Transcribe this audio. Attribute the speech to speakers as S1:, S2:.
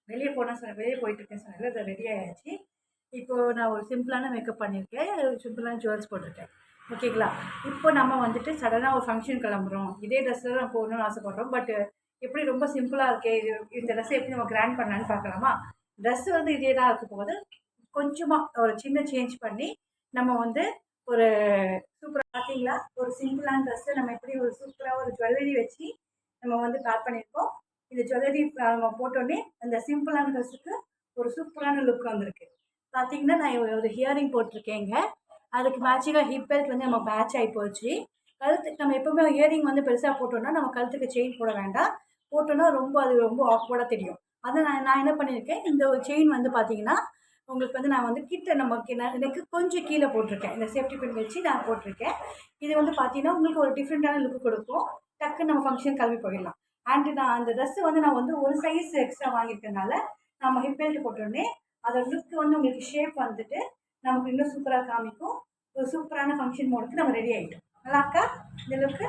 S1: வெளியே போனால் சொன்னேன், வெளியே போயிட்டுருக்கேன் சொன்னேன்ல, அது ரெடி ஆயாச்சு. இப்போது நான் ஒரு சிம்பிளான மேக்கப் பண்ணியிருக்கேன், சிம்பிளான ஜுவல்ஸ் போட்டிருக்கேன். ஓகேங்களா? இப்போ நம்ம வந்துட்டு சடனாக ஒரு ஃபங்க்ஷன் கிளம்புறோம், இதே ட்ரெஸ்ஸில் தான் போகணும்னு ஆசைப்பட்றோம். பட் எப்படி ரொம்ப சிம்பிளாக இருக்கே, இந்த ட்ரெஸ்ஸை எப்படி நம்ம கிராண்ட் பண்ணலான்னு பார்க்கலாமா? ட்ரெஸ் வந்து இதே தான் இருக்கும் போது கொஞ்சமாக ஒரு சின்ன சேஞ்ச் பண்ணி நம்ம வந்து ஒரு சூப்பராக பார்த்தீங்களா, ஒரு சிம்பிளான ட்ரெஸ்ஸை நம்ம எப்படி ஒரு சூப்பராக ஒரு ஜுவல்லரி வச்சு நம்ம வந்து பேர் பண்ணியிருக்கோம். இந்த ஜுவல்லரி நம்ம போட்டோடனே அந்த சிம்பிளான ட்ரெஸ்ஸுக்கு ஒரு சூப்பரான லுக் வந்திருக்கு. பார்த்தீங்கன்னா நான் ஒரு ஹியரிங் போட்டிருக்கேங்க, அதுக்கு மேட்சிங்காக ஹிப் பெல்ட் வந்து நம்ம மேட்ச் ஆகி போச்சு. கழுத்துக்கு நம்ம எப்போவுமே இயரிங் வந்து பெருசாக போட்டோம்னா நம்ம கழுத்துக்கு செயின் போட வேண்டாம், போட்டோன்னா அது ரொம்ப ஆக்வர்டாக தெரியும். அதை நான் என்ன பண்ணியிருக்கேன், இந்த ஒரு செயின் வந்து பார்த்தீங்கன்னா உங்களுக்கு வந்து நான் வந்து கிட்ட நமக்கு எனக்கு கொஞ்சம் கீழே போட்டிருக்கேன், இந்த சேஃப்டி பின் வச்சு நான் போட்டிருக்கேன். இது வந்து பார்த்தீங்கன்னா உங்களுக்கு ஒரு டிஃப்ரெண்ட்டான லுக்கு கொடுக்கும், டக்குன்னு நம்ம ஃபங்க்ஷன் கிளம்பி போயிடலாம். அண்ட் நான் அந்த ட்ரெஸ்ஸு வந்து நான் வந்து ஒரு சைஸ் எக்ஸ்ட்ரா வாங்கியிருக்கனால நம்ம ஹிப் பெல்ட் போட்டோடனே அதோட லுக் வந்து உங்களுக்கு ஷேப் வந்துட்டு நமக்கு இன்னும் சூப்பராக காமிக்கும். ஒரு சூப்பரான ஃபங்க்ஷன் மோடுக்கு நம்ம ரெடி ஆகிட்டோம். நல்லா இருக்கா இந்த லுக்கு?